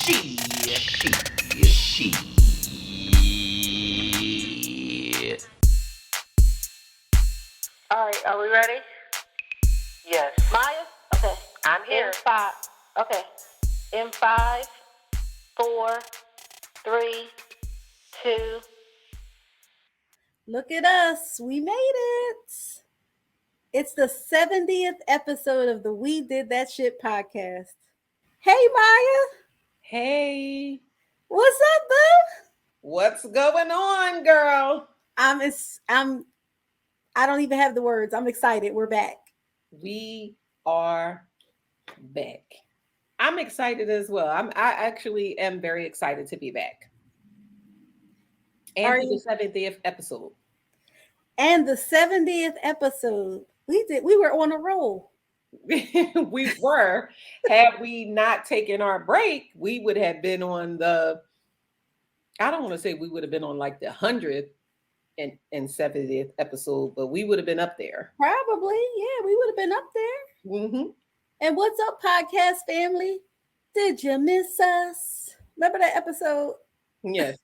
All right, are we ready? Yes. Maya? Okay. I'm here. Okay. In 5, 4, 3, 2. Look at us. We made it. It's the 70th episode of the We Did That Shit podcast. Hey, Maya. Hey. What's up, boo? What's going on, girl? I don't even have the words. I'm excited. We're back. We are back. I'm excited as well. I actually am very excited to be back. And Are for the you? 70th episode. And the 70th episode. We were on a roll. We were. Had we not taken our break, we would have been on I don't want to say we would have been on like the 100th and 70th episode, but we would have been up there. Probably. Yeah, we would have been up there. Mm-hmm. And what's up, podcast family? Did you miss us? Remember that episode? Yes.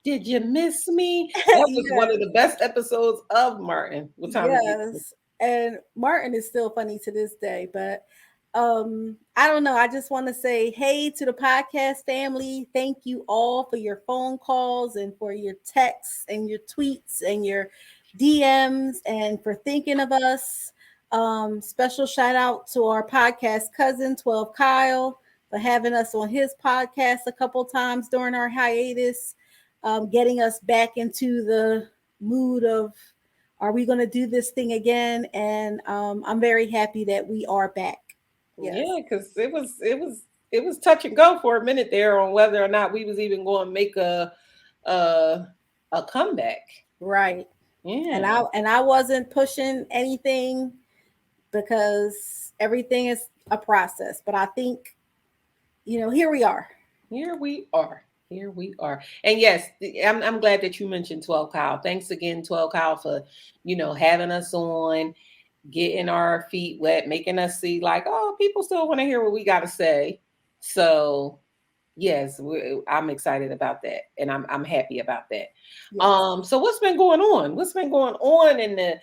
Did you miss me? That was one of the best episodes of Martin. What time is it? Yes. And Martin is still funny to this day, but I don't know. I just want to say hey to the podcast family. Thank you all for your phone calls and for your texts and your tweets and your DMs and for thinking of us. Special shout out to our podcast cousin 12 Kyle for having us on his podcast a couple times during our hiatus, getting us back into the mood of are we going to do this thing again? And I'm very happy that we are back. Yes. Yeah, because it was touch and go for a minute there on whether or not we was even going to make a comeback. Right. Yeah. And I wasn't pushing anything because everything is a process. But I think, here we are. Here we are. And yes, I'm glad that you mentioned 12 Kyle. Thanks again, 12 Kyle, for, having us on, getting our feet wet, making us see like, oh, people still want to hear what we got to say. So yes, I'm excited about that. And I'm happy about that. Yes. So what's been going on? What's been going on in the,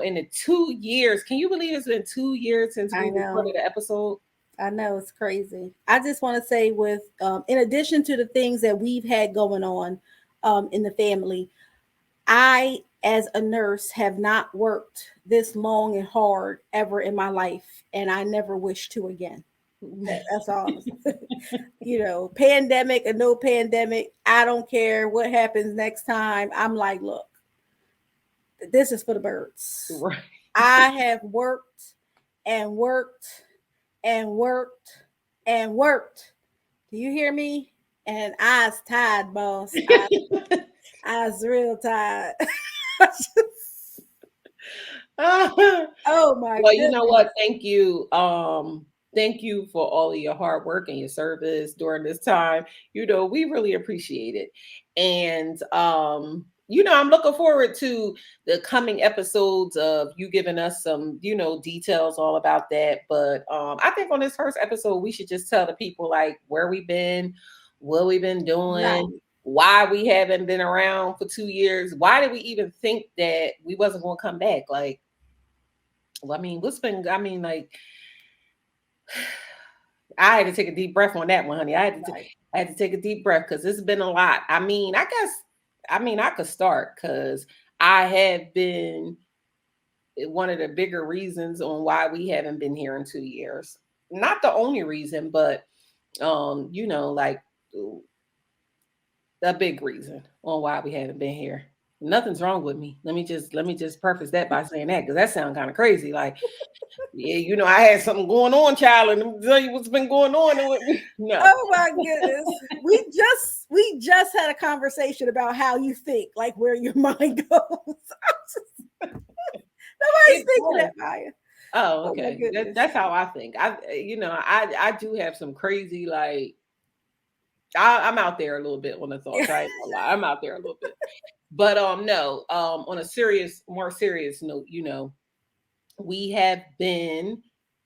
in the 2 years? Can you believe it's been 2 years since we recorded the episode? I know, it's crazy. I just want to say with, in addition to the things that we've had going on in the family, I, as a nurse, have not worked this long and hard ever in my life. And I never wish to again. That's all. Pandemic or no pandemic, I don't care what happens next time. I'm like, look, this is for the birds. Right. I have worked and worked and worked and worked. Do you hear me? And I was tired, boss. I was real tired. Oh my Well, you know what? Thank you. Thank you for all of your hard work and your service during this time. We really appreciate it. And I'm looking forward to the coming episodes of you giving us some, details all about that. But I think on this first episode, we should just tell the people like where we've been, what we've been doing, right, why we haven't been around for 2 years. Why did we even think that we wasn't going to come back? Like, I had to take a deep breath on that one, honey. I had to take a deep breath because it's been a lot. I could start because I have been one of the bigger reasons on why we haven't been here in 2 years. Not the only reason, but like a big reason on why we haven't been here. Nothing's wrong with me. Let me just preface that by saying that because that sounds kind of crazy. Like, yeah, I had something going on, child, and I'll tell you what's been going on with me. No. Oh my goodness. we just had a conversation about how you think, like where your mind goes. Nobody's thinking that, Maya. Oh, okay. That's how I think. I do have some crazy, like, I'm out there a little bit on the thoughts. Right? I'm out there a little bit. But no, on a more serious note, we have been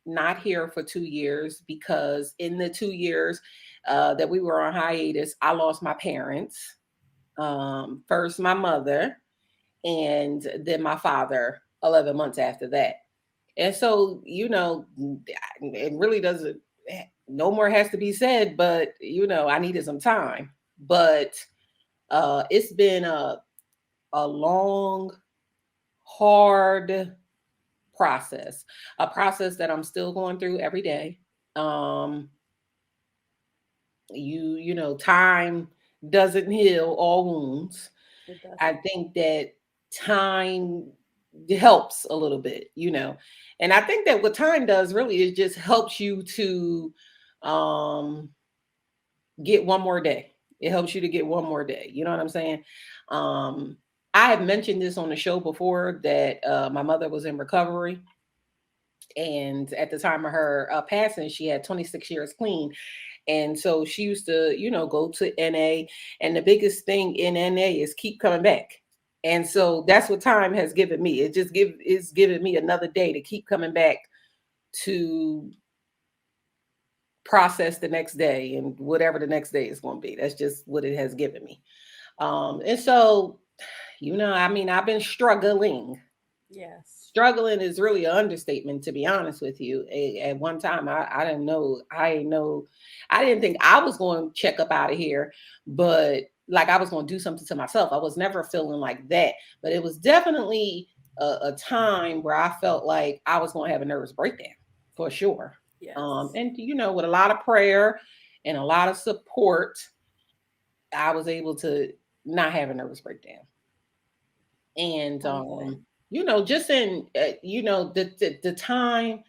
not here for 2 years because in the 2 years that we were on hiatus, I lost my parents. First, my mother, and then my father 11 months after that. And so, it really doesn't, no more has to be said, but, I needed some time. But it's been a long, hard a process that I'm still going through every day. Um, time doesn't heal all wounds. It I doesn't. think that time helps a little bit, and I think that what time does really is just helps you to um, get one more day. It helps you to get one more day. You know what I'm saying? Um, I have mentioned this on the show before that my mother was in recovery. And at the time of her passing, she had 26 years clean. And so she used to, go to NA. And the biggest thing in NA is keep coming back. And so that's what time has given me. It's given me another day to keep coming back to process the next day and whatever the next day is going to be. That's just what it has given me. And so, I've been struggling. Yes. Struggling is really an understatement, to be honest with you. At one time, I didn't know, I didn't think I was going to check up out of here, but like I was going to do something to myself. I was never feeling like that, but it was definitely a time where I felt like I was going to have a nervous breakdown for sure. Yes. And with a lot of prayer and a lot of support, I was able to not have a nervous breakdown. And I'm good. just in the time,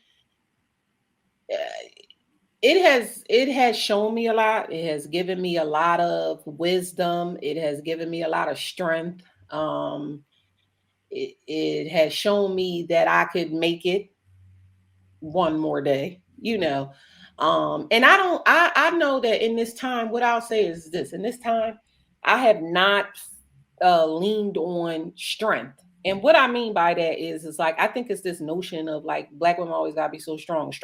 it has shown me a lot. It has given me a lot of wisdom. It has given me a lot of strength. It has shown me that I could make it one more day, and I know that in this time, what I'll say is this: in this time, I have not leaned on strength. And what I mean by that is like I think it's this notion of like black women always gotta be so strong, Right.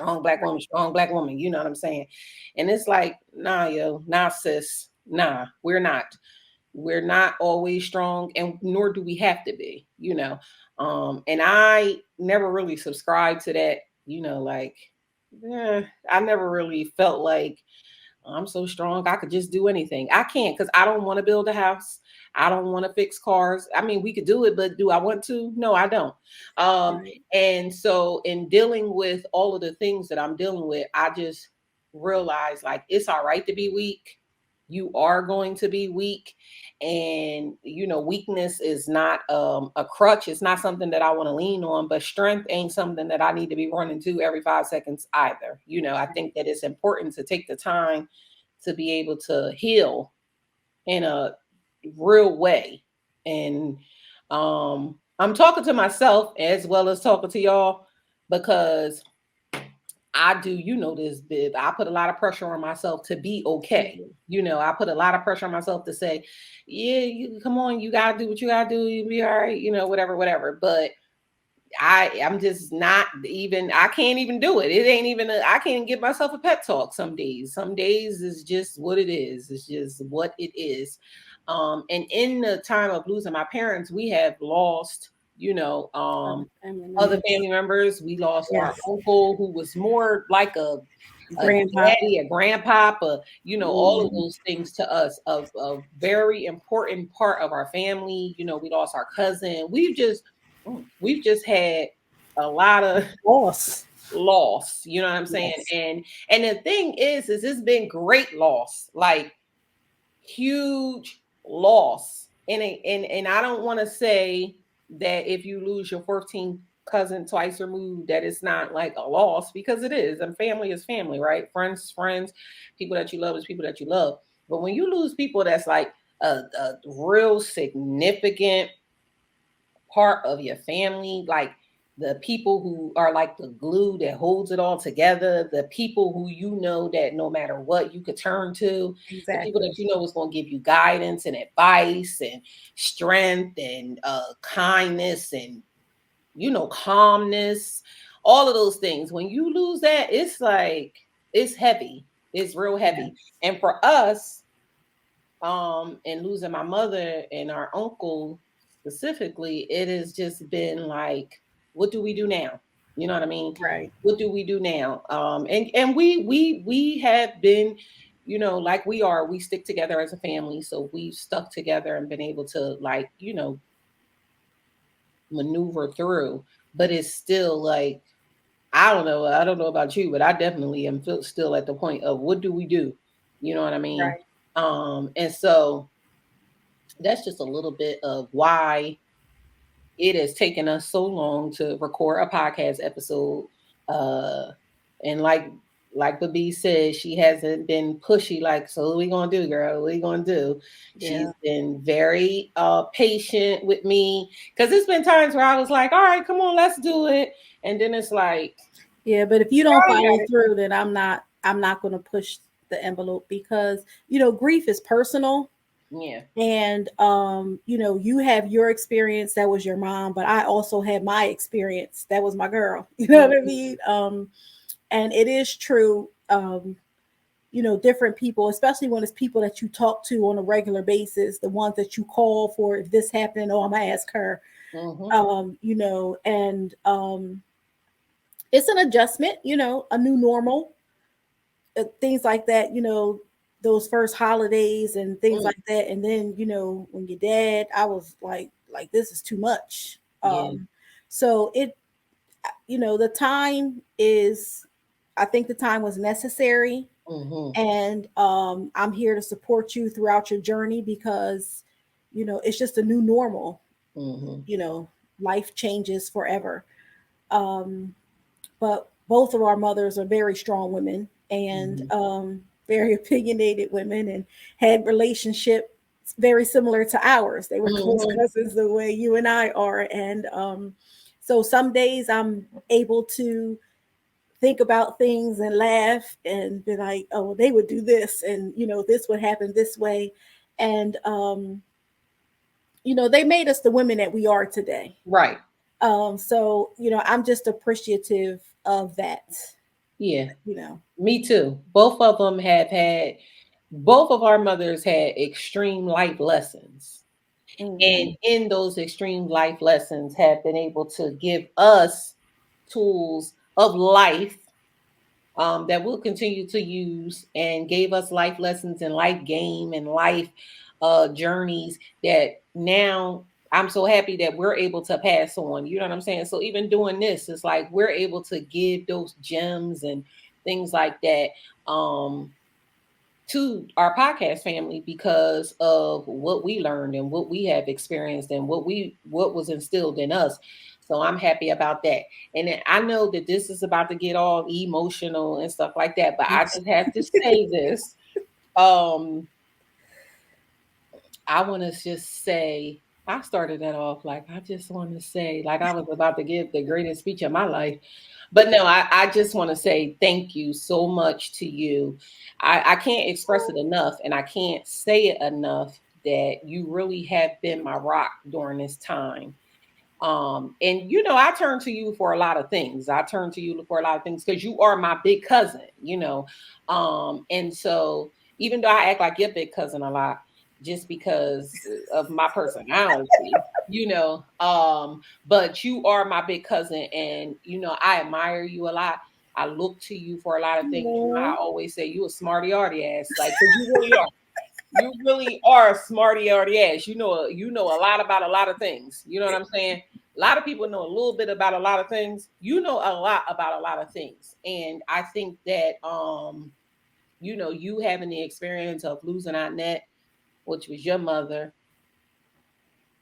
strong black woman. You know what I'm saying? And it's like, nah, yo, nah, sis, nah, we're not. We're not always strong, and nor do we have to be. And I never really subscribed to that. Like, I never really felt like I'm so strong. I could just do anything. I can't because I don't want to build a house. I don't want to fix cars. I mean, we could do it, but do I want to? No, I don't. Um, Right. and so, in dealing with all of the things that I'm dealing with, I just realized like it's all right to be weak. You are going to be weak. And, weakness is not a crutch. It's not something that I want to lean on, but strength ain't something that I need to be running to every 5 seconds either. I think Right. that it's important to take the time to be able to heal in a real way. And I'm talking to myself as well as talking to y'all because I do, this, Bib. I put a lot of pressure on myself to be You okay. do. I put a lot of pressure on myself to say, yeah, you come on, you gotta do what you gotta do, you'll be all right, whatever, whatever. But I'm just not even. I can't even do it. It ain't even. I can't give myself a pep talk. Some days. Some days is just what it is. It's just what it is. And in the time of losing my parents, we have lost. Other family Other members. family members. We lost our Yes. uncle, who was more like a Grandpa. daddy, a grandpapa, all of Mhm. those things to us, a very important part of our family. We lost our cousin. We've just had a lot of Loss. loss, you know what I'm saying? Yes. And the thing is it's been great loss, like huge loss. And I don't want to say that if you lose your 14th cousin twice removed that it's not like a loss, because it is. And family is family, right? Friends, people that you love is people that you love. But when you lose people that's like a real significant part of your family, like the people who are like the glue that holds it all together, the people who that no matter what you could turn to, the people that Exactly. is going to give you guidance and advice and strength and kindness and calmness. all of those things. When you lose that, it's like it's heavy. It's real heavy. Yes. And for us, and losing my mother and our uncle specifically, it has just been like, what do we do now? You know what I mean? Right. What do we do now? And we have been, like we stick together as a family, so we've stuck together and been able to, like, maneuver through. But it's still like, I don't know about you, but I definitely am still at the point of what do we do? You know what I mean? Right. And so that's just a little bit of why it has taken us so long to record a podcast episode. Uh, and like Babi said, she hasn't been pushy. Like, so what we gonna do, girl? What you gonna do? She's Yeah. been very patient with me, because it's been times where I was like, all right, come on, let's do it. And then it's like, Yeah, but if you don't oh, follow yeah, through, then I'm not going to push the envelope because grief is personal. yeah, And you have your experience, that was your mom, but I also had my experience, that was my girl. You know what I mhm, mean? And it is true. Different people, especially when it's people that you talk to on a regular basis, the ones that you call for if this happened, oh, I'm gonna ask her. mhm, And it's an adjustment, a new normal, things like that, those first holidays and things mm, like that. And then, when your dad, I was like this is too much. yeah, So the time is, I think the time was necessary. mhm, And I'm here to support you throughout your journey because, it's just a new normal. mhm, You know, life changes forever. Um, but both of our mothers are very strong women and mhm, very opinionated women and had relationship very similar to ours. They were close mhm. cousins the way you and I are. And so some days I'm able to think about things and laugh and be like, oh, they would do this, and this would happen this way. And they made us the women that we are today. Right. So I'm just appreciative of that. Yeah. You know. Me too. Both of them have had, both of our mothers had extreme life lessons. And Hmm. in those extreme life lessons have been able to give us tools of life, that we'll continue to use, and gave us life lessons and life game and life journeys that now I'm so happy that we're able to pass on. You know what I'm saying? So even doing this, it's like we're able to give those gems and things like that, um, to our podcast family because of what we learned and what we have experienced and what was instilled in us. So I'm happy about that. And then I know that this is about to get all emotional and stuff like that, but I just have to say this. Um, I want to just say, I started that off like I just want to say, like I was about to give the greatest speech of my life. But no, I just want to say thank you so much to you. I can't express it enough, and I can't say it enough that you really have been my rock during this time. And I turn to you for a lot of things. I turn to you for a lot of things because you are my big cousin. And so even though I act like your big cousin a lot, just because of my personality, but you are my big cousin, and I admire you a lot. I look to you for a lot of things. I Aw. always say you a smarty arty ass, like, because you really are. You really are a smarty already ass. You know a lot about a lot of things. You know what I'm saying? A lot of people know a little bit about a lot of things. You know a lot about a lot of things. And I think that you having the experience of losing Annette, which was your mother,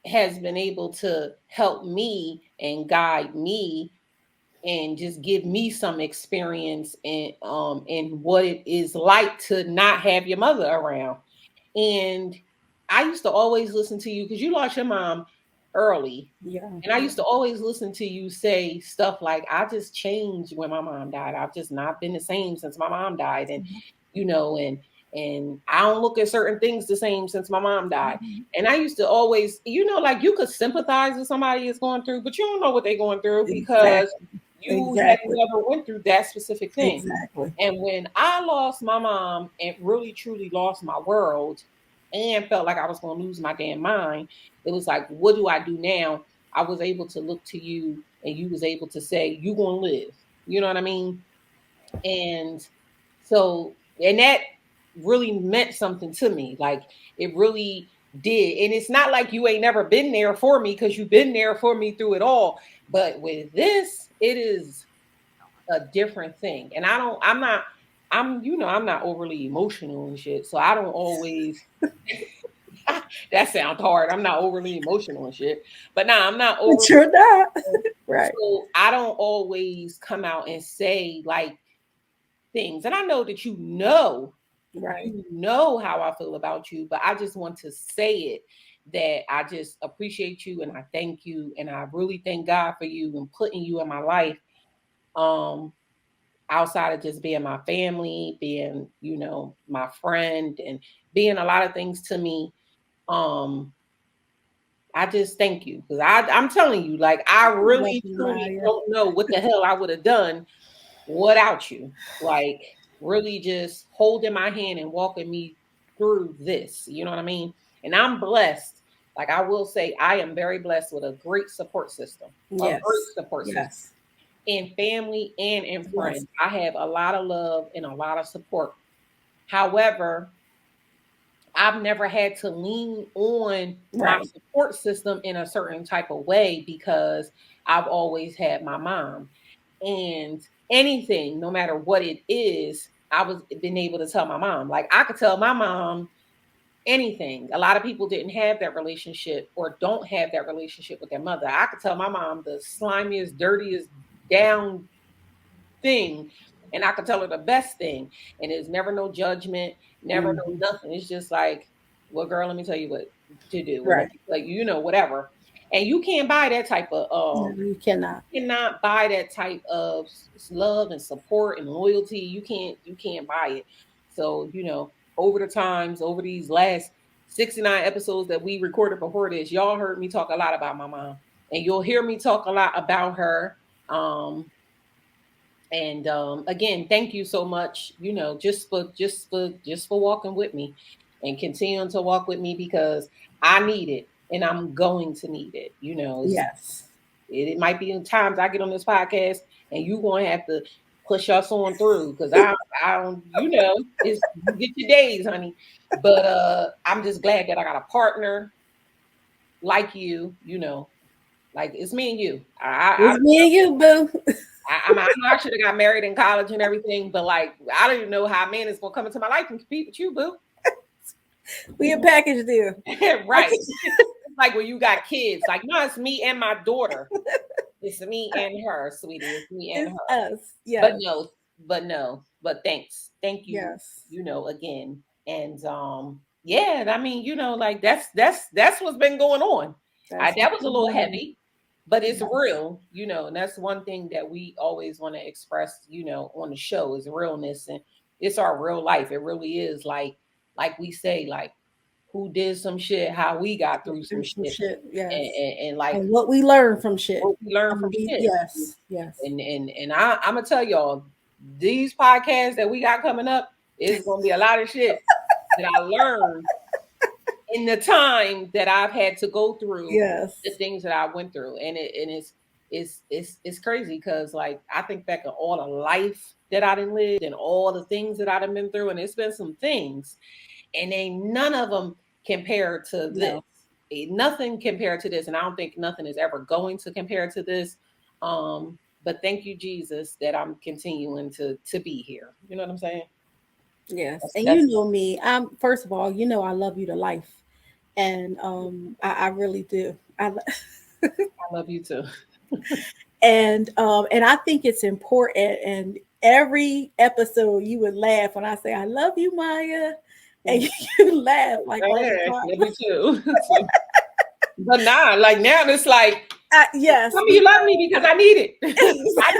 has been able to help me and guide me and just give me some experience in what it is like to not have your mother around. And I used to always listen to you because you lost your mom early. Yeah. And I used to always listen to you say stuff like, I just changed when my mom died. I've just not been the same since my mom died. And, Mhm. you know, and I don't look at certain things the same since my mom died. Mhm. And I used to always, like you could sympathize with somebody is going through, but you don't know what they're going through because Exactly. You had Exactly. never went through that specific thing. Exactly. And when I lost my mom and really truly lost my world and felt like I was going to lose my damn mind, it was like, what do I do now? I was able to look to you and you was able to say, you going to live. You know what I mean? And so, and that really meant something to me. Like it really did. And it's not like you ain't never been there for me because you've been there for me through it all. But with this, it is a different thing. And I'm not overly emotional and shit. So I don't always, that sounds hard. I'm not overly emotional and shit. But nah, I'm not But overly. you're not. Right. So I don't always come out and say like things. And I know that Right. you know how I feel about you, but I just want to say it that I just appreciate you and I thank you and I really thank God for you and putting you in my life. Um, Outside of just being my family, being, my friend and being a lot of things to me. Um, I just thank you because I'm telling you, like I Love really you, truly Maya. don't know what the hell I would have done without you. Like really just holding my hand and walking me through this. You know what I mean? And I'm blessed. Like I will say, I am very blessed with a great support system. A great Yes. support system Yes. in family and in Yes. friends. I have a lot of love and a lot of support. However, I've never had to lean on my Right. support system in a certain type of way because I've always had my mom. And anything, no matter what it is, I was been able to tell my mom. Like I could tell my mom anything. A lot of people didn't have that relationship or don't have that relationship with their mother. I could tell my mom the slimiest, dirtiest, down thing and I could tell her the best thing. And there's never no judgment, never no Hmm. nothing. It's just like, well, girl, let me tell you what to do. Well, Right. like, whatever. And you can't buy that type of No, you cannot. you cannot buy that type of love and support and loyalty. You can't buy it. So, over the times, over these last 69 episodes that we recorded before this, y'all heard me talk a lot about my mom. And you'll hear me talk a lot about her. And again, thank you so much, just for walking with me and continuing to walk with me because I need it and I'm going to need it. Yes. It might be in times I get on this podcast and you gonna have to push us on through because I don't, it's you get your days, honey. But I'm just glad that I got a partner like you, like it's me and you. It's me and you, boo. I know I should have got married in college and everything, but like I don't even know how a man is gonna come into my life and compete with you, boo. We a package deal. Right. It's like when you got kids, like no, it's me and my daughter. It's me and her, sweetie. It's me and It's her. us. But Yes. no, but thanks. Thank you, Yes. again. And yeah, I mean, like that's what's been going on. That's That what's was a little going on. heavy, but it's Yes. real, and that's one thing that we always want to express, on the show is realness and it's our real life. It really is like we say, like who did some shit, how we got through some There's some shit, shit. Yes. and like And what we learn from shit. what we learned From from these. shit. Yes. Yes. And I'm gonna tell y'all, these podcasts that we got coming up is gonna be a lot of shit that I learned in the time that I've had to go through the Yes. things that I went through, and it's crazy because like I think back on all the life that I done lived and all the things that I done been through, and it's been some things, and ain't none of them compared to this. No. Nothing compared to this, and I don't think nothing is ever going to compare to this. But thank you, Jesus, that I'm continuing to be here. You know what I'm saying? Yes. That's And that's you know me. I'm first of all, I love you to life. And I really do. I love you too. And I think it's important. And every episode you would laugh when I say I love you, Maya, and you laugh like all the Yeah, time. love you too. But nah, like now it's like Yes, tell me you love me because I need it. I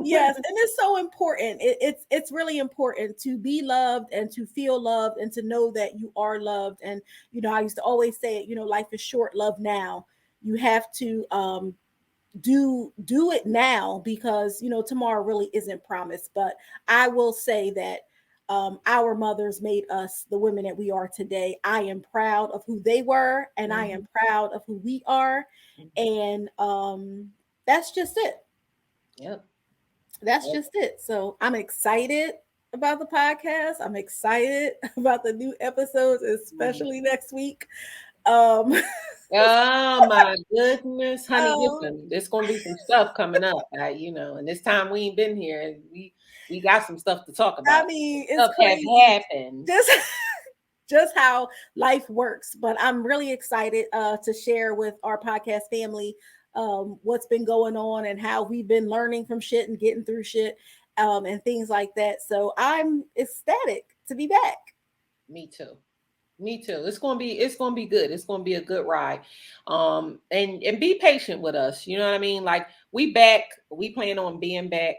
yes, need and it's so important. It's really important to be loved and to feel loved and to know that you are loved. And I used to always say it. Life is short. Love now. You have to do it now, because tomorrow really isn't promised. But I will say that our mothers made us the women that we are today. I am proud of who they were, and I am Mhm, proud of who we are. mhm. And that's just it. Yep. That's Yep. just it. So I'm excited about the podcast. I'm excited about the new episodes, Mhm. especially next week. Um, Oh my goodness, honey, um, listen, there's gonna be some stuff coming up. And this time we ain't been here, and we got some stuff to talk I about. mean, it's Stuff have crazy. happened. Just just how life works. But I'm really excited to share with our podcast family what's been going on and how we've been learning from shit and getting through shit, and things like that. So I'm ecstatic to be back. Me too. Me too. It's gonna be good. It's gonna be a good ride. And be patient with us. You know what I mean? Like we back, we plan on being back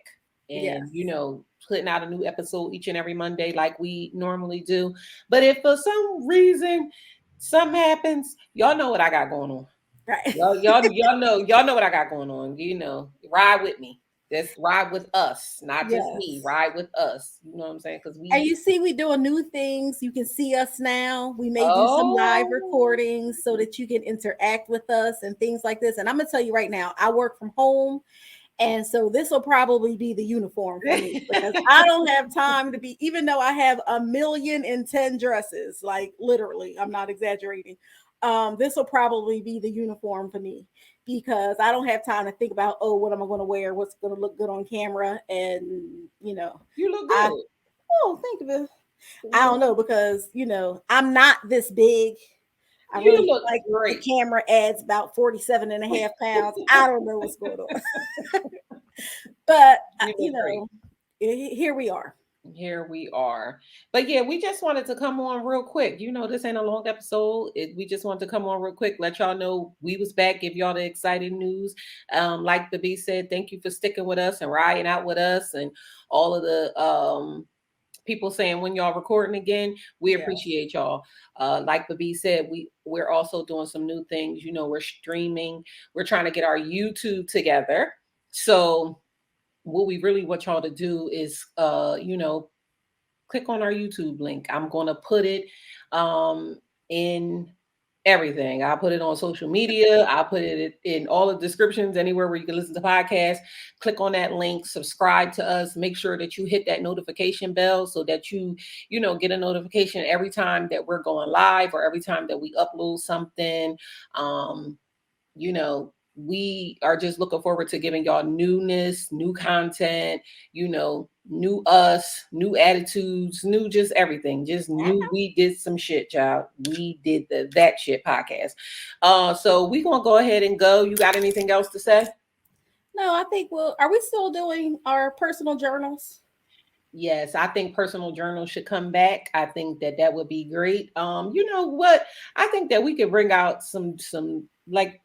and Yes. putting out a new episode each and every Monday like we normally do. But if for some reason something happens, y'all know what I got going on. Right. Y'all know what I got going on. Ride with me. Just ride with us, not just me. Yes. Ride with us. You know what I'm saying? Because And we you see, we doing new things. You can see us now. We may do some live oh recordings so that you can interact with us and things like this. And I'm gonna tell you right now, I work from home. And so this will probably be the uniform for me, because I don't have time to be, even though I have 1,000,010 dresses, like literally, I'm not exaggerating. This will probably be the uniform for me, because I don't have time to think about, oh, what am I going to wear? What's going to look good on camera? And, you look I, good. oh, think of it. I You don't know, because, I'm not this big. I you really feel look like the great. camera adds about 47 and a half pounds. I don't know what's going on. But, You look great. here we are. Here we are. But yeah, we just wanted to come on real quick. This ain't a long episode. We just wanted to come on real quick, let y'all know we was back, give y'all the exciting news. Like the B said, thank you for sticking with us and riding out with us and all of the people saying when y'all recording again. We Yeah. appreciate y'all. Like the B said, we're also doing some new things. We're streaming. We're trying to get our YouTube together. So what we really want y'all to do is click on our YouTube link. I'm going to put it in everything. I'll put it on social media. I'll put it in all the descriptions, anywhere where you can listen to podcasts. Click on that link, subscribe to us. Make sure that you hit that notification bell so that get a notification every time that we're going live or every time that we upload something. We are just looking forward to giving y'all newness, new content, new us, new attitudes, new just everything. Just new we did some shit, child. We did the that shit podcast. So we gonna go ahead and go. You got anything else to say? No, I think are we still doing our personal journals? Yes, I think personal journals should come back. I think that would be great. You know what? I think that we could bring out some like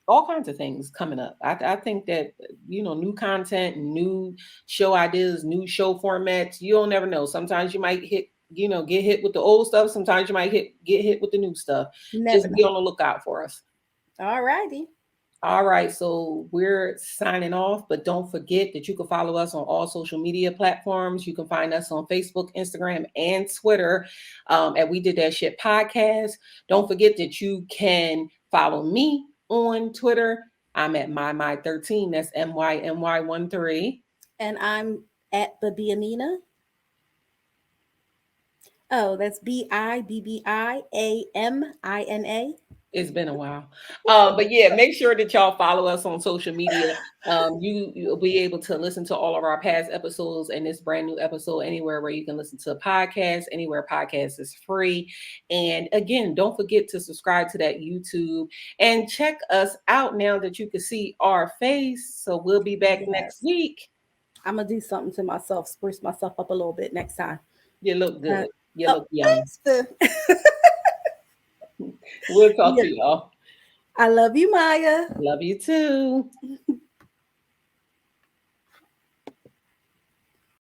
all kinds of things coming up. I think that new content, new show ideas, new show formats. You'll never know. Sometimes you might get hit with the old stuff. Sometimes you might get hit with the new stuff. Never Just be know. on the lookout for us. All righty. All right, so we're signing off, but don't forget that you can follow us on all social media platforms. You can find us on Facebook, Instagram, and Twitter at We Did That Shit Podcast. Don't forget that you can follow me on Twitter. I'm at my13. That's MYMY13. And I'm at the Biamina. Oh, that's Bibiamina. It's been a while. But yeah, make sure that y'all follow us on social media. You'll be able to listen to all of our past episodes and this brand new episode anywhere where you can listen to a podcast, anywhere podcast is free. And again, don't forget to subscribe to that YouTube and check us out now that you can see our face. So we'll be back next Yes. week. I'm gonna do something to myself, spruce myself up a little bit next time. You look Uh, good. You oh, look young. thanks, Boo. We'll talk Yeah. to y'all. I love you, Maya. Love you too.